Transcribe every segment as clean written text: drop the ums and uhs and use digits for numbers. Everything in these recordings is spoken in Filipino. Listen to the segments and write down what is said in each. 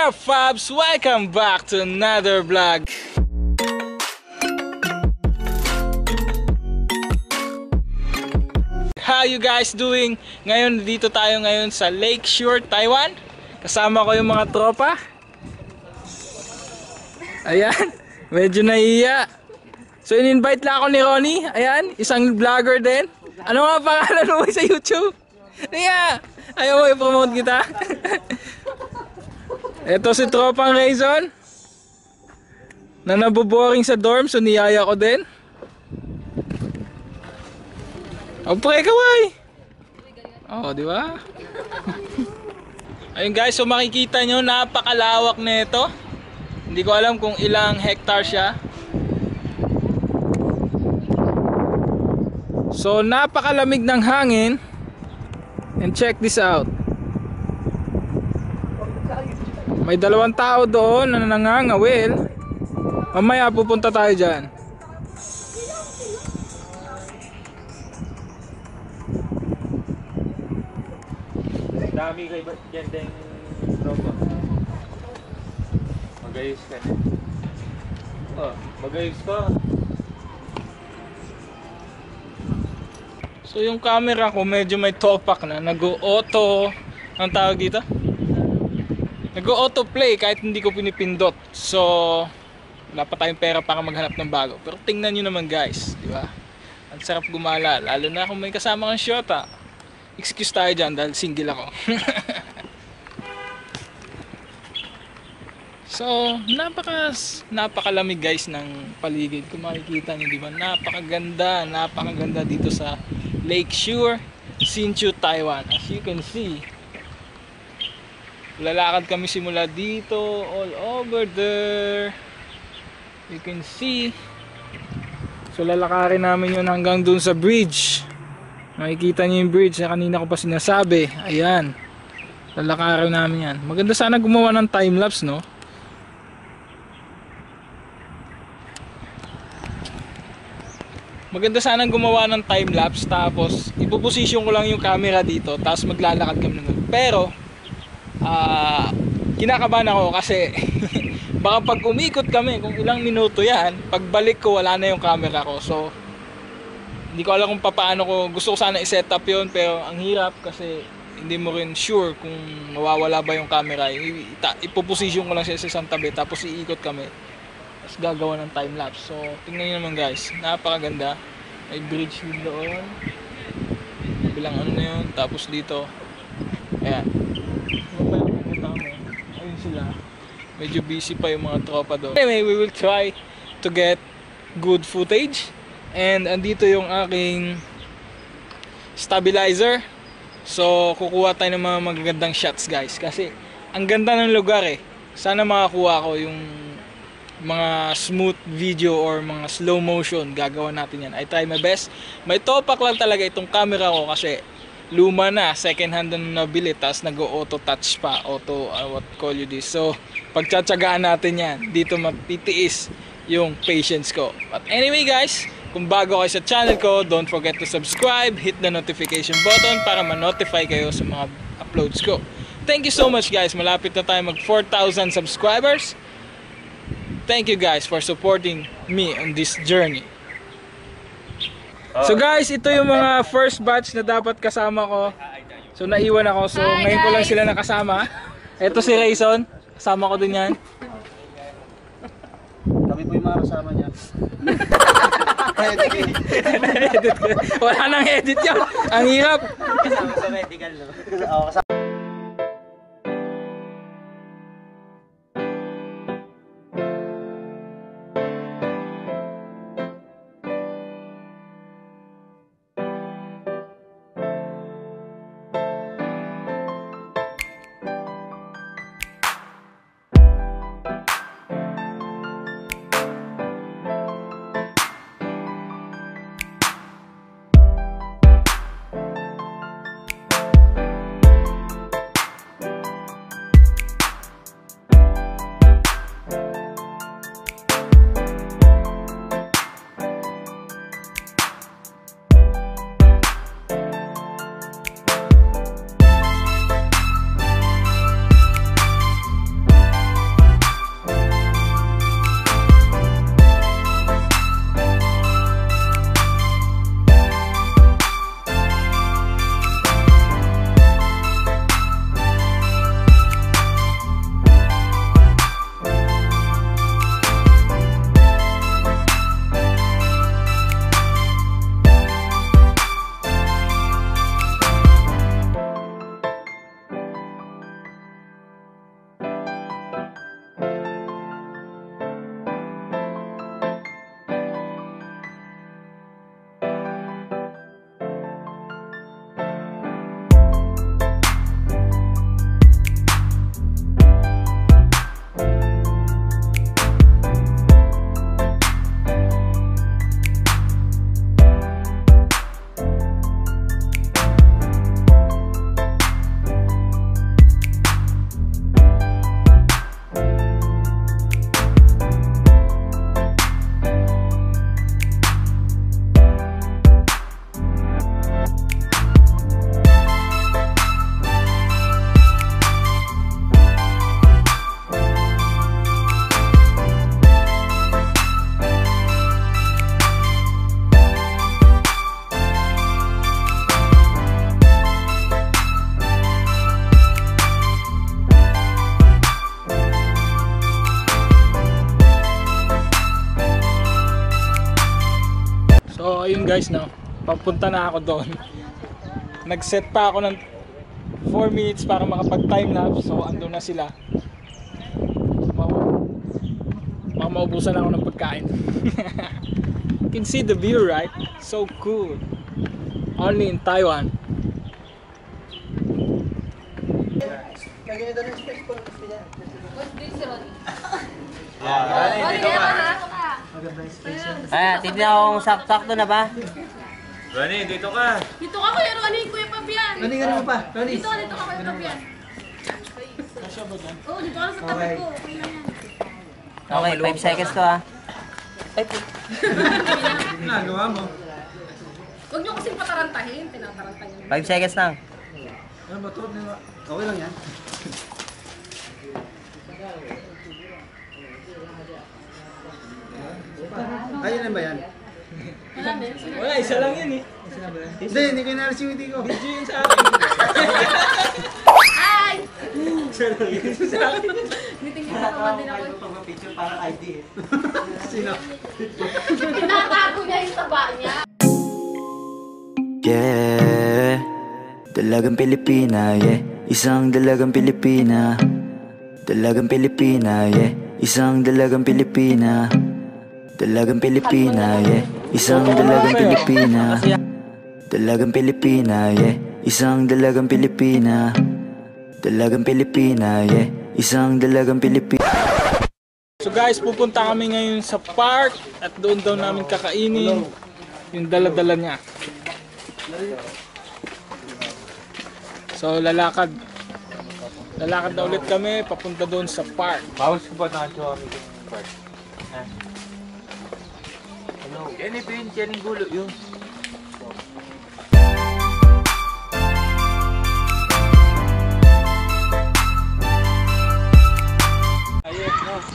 up, Fabs? Welcome back to another vlog. How you guys doing? Ngayon dito tayo ngayon sa Lakeshore, Taiwan. Kasama ko yung mga tropa. Ayan, medyo nahiya. So in-invite lang ako ni Ronnie. Ayan, isang vlogger din. Ano nga pangalan mo sa YouTube? Ayan, ayaw mo i-promote kita. Ito si tropang Rayson na naboboring sa dorm, so niyaya ko din. Oh, pre, kaway! Oh, di ba? Ayun guys, so makikita nyo, napakalawak nito. Hindi ko alam kung ilang hectare siya. So, napakalamig ng hangin. And check this out. May dalawang tao doon na nangangawil. Mamaya pupunta tayo dyan. Dami kayo dyan din tropa. Magayos ka na. Oh, magayos ka. So yung camera ko medyo may topak na. Nag-auto, ang tawag dito? Nag-auto play kahit hindi ko pinipindot. So wala pa tayong pera para maghanap ng bago. Pero tingnan nyo naman guys, di ba? Ang sarap gumala, lalo na kung may kasama kang shota. Excuse tayo dyan dahil single ako. So napakalamig guys ng paligid. Kung makikita nyo, di ba? Napakaganda dito sa Lakeshore, Hsinchu, Taiwan. As you can see, lalakad kami simula dito all over there. You can see. So lalakarin namin yun hanggang dun sa bridge. Makikita niyo yung bridge na kanina ko pa sinasabi. Ayan, lalakarin namin yan. Maganda sana gumawa ng time-lapse, no? Maganda sana gumawa ng time-lapse. Tapos ipoposisyon ko lang yung camera dito, tapos maglalakad kami naman. Pero kinakabahan ako kasi baka pag umikot kami, kung ilang minuto yan, pagbalik ko wala na yung camera ko. So hindi ko alam kung paano ko, gusto ko sana i-set up yun, pero ang hirap kasi hindi mo rin sure kung mawawala ba yung camera. Ipoposition ko lang siya sa isang tabi, tapos iikot kami, tapos gagawa ng time-lapse. So tingnan nyo naman guys, napakaganda. May bridge din doon, bilang ano na yun, tapos dito ayan, ayun sila, medyo busy pa yung mga tropa doon. Anyway, we will try to get good footage. And andito yung aking stabilizer. So kukuha tayo ng mga magagandang shots guys, kasi ang ganda ng lugar eh. Sana makakuha ko yung mga smooth video or mga slow motion. Gagawa natin yan, I try my best. May topak lang talaga itong camera ko kasi luma na, second hand na nabili, tapos nag-auto touch pa, auto what call you this. So pagtsatsagaan natin yan, dito matitiis yung patience ko. But anyway guys, kung bago kayo sa channel ko, don't forget to subscribe, hit the notification button para ma-notify kayo sa mga uploads ko. Thank you so much guys, malapit na tayo mag 4,000 subscribers. Thank you guys for supporting me on this journey. So guys, ito yung mga first batch na dapat kasama ko. So naiwan ako, so ngayon ko lang sila nakasama. Ito si Rayson, kasama ko din yan. Kami po yung mga kasama niya. Wala nang edit yun. Ang hirap. Kasama sa medical, no? guys, no? Papunta na ako doon. Nag-set pa ako ng 4 minutes para makapag-timelapse. So, andun na sila. Baka maubusan ako ng pagkain. You can see the view, right? So cool. Only in Taiwan. Tignan ko kung sakto na ba? Ronnie, dito ka. Dito ka Kuya Ronnie, Kuya Fabian. Ronnie, ganun mo pa. Ronnie. Dito ka Kuya Fabian. Oo, dito ka sa tabi ko. Okay lang yan. Okay, 5 seconds to ah. Nagawa mo. Huwag niyo kasing patarantahin. Tinatarantahin niyo. 5 seconds lang. Ano ba ito? Okay lang yan. Ayun na ba yan? Wala din. Wala, isa lang yan eh. Hindi ko inalis yung hindi ko. Video yun sa akin. Ay! Meeting kita naman din ako. Pag-picture para ID eh. Sino? Tinatago niya yung taba niya. Yeah, dalagang Pilipina, yeah. Isang dalagang Pilipina. Dalagang Pilipina, yeah. Isang dalagang Pilipina. Dalagang Pilipina, yeah. Isang dalagang Pilipina. Dalagang Pilipina, yeah. Isang dalagang Pilipina. Dalagang Pilipina, yeah. Isang dalagang Pilipina. So guys, pupunta kami ngayon sa park at doon daw namin kakainin yung dala-dala niya. So lalakad na ulit kami papunta doon sa park. Bawas ko ba na-show kami yung part? Ha? Ano? Yan eh, Pin. Yan yung gulo yun.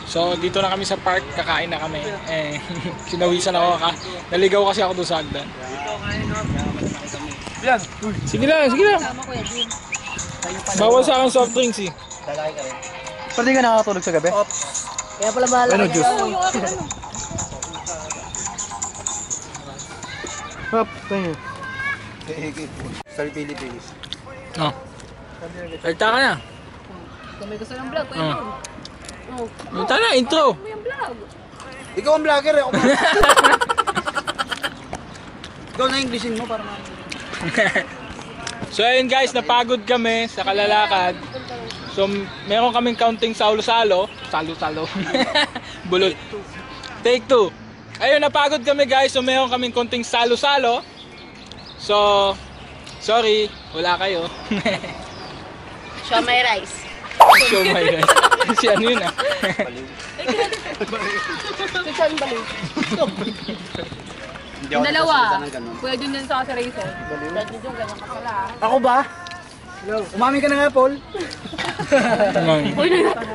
So dito na kami sa park, kakain na kami. Sinawisan ako naligaw kasi ako doon sa hagdan. Yan. Sige lang. Bawal sa akin soft drinks eh. Pero di ka nakakatulog sa gabi? Kaya pala bahala. Ano juice? Hop, tayo. Sa Philippines. Oh. Salta ka na. Kung may gusto ng vlog, Kuya Ron. Oh. Salta na, intro. Ano yung vlog? Ikaw ang vlogger eh. Ikaw na Englishin mo para So ayun guys, napagod kami sa kalalakad. So meron kaming counting salo-salo. Salo-salo. Bulol. Take 2. Ayun, napagod kami guys. So meron kaming konting salo-salo. So, sorry, wala kayo. Show my rice. Show my rice. Si ano yun ah. Saan balik? Yung dalawa. Kuya Jun yan sa kasi Raisin. Dati Jun, ganyan ka pala. Ako ba? Hello. Umami ka na nga, Paul. Uy,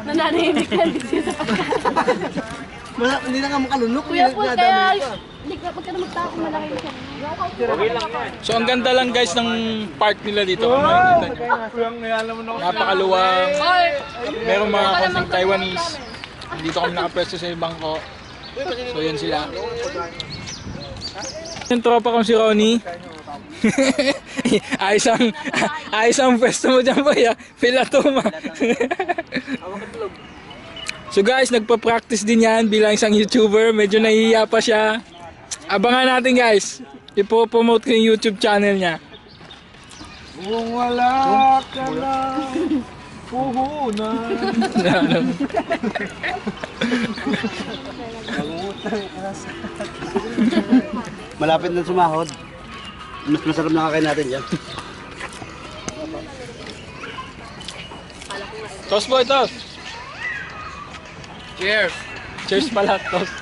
nananahimik yan. Hindi na ka makalunok. Kuya Paul, kaya pag ka na magtako, malaki siya. Okay lang yan. So ang ganda lang guys ng park nila dito. Napakaluwang. Merong mga konting Taiwanese. Dito kami nakapwesto sa bangko. So yan sila. Yung tropa kong si Ronnie. ayos ang pwesto mo dyan boy. Pilatuma. So guys, nagpa-practice din yan bilang isang YouTuber. Medyo nahihiya pa siya. Abangan natin guys. Ipo-promote ko yung YouTube channel niya. Kung wala ka na puhunan. Malapit na sumahod. Mas masarap na kakain natin dyan. Toast boy, toast. Cheers. Cheers pala, toast.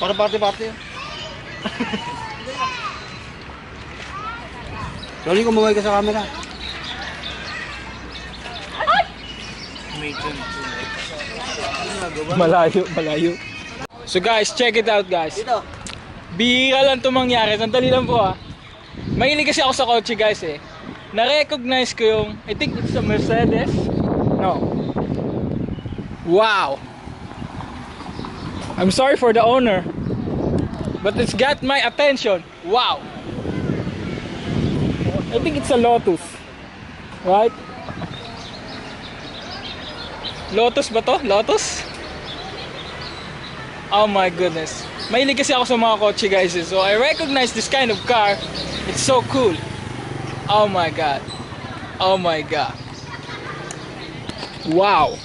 Para party-party yun. Sorry, kumuhay ka sa camera. Malayo. So guys, check it out guys. Bihira lang ito mangyari. Sandali lang po ah. Mahilig kasi ako sa kotse guys eh. Na-recognize ko yung, I think it's a Mercedes. No. Wow. I'm sorry for the owner. But it's got my attention. Wow. I think it's a Lotus. Right? Lotus ba to? Lotus? Oh my goodness. Mahilig kasi ako sa mga kotse guys. So I recognize this kind of car. It's so cool. Oh my god. Oh my god. Wow.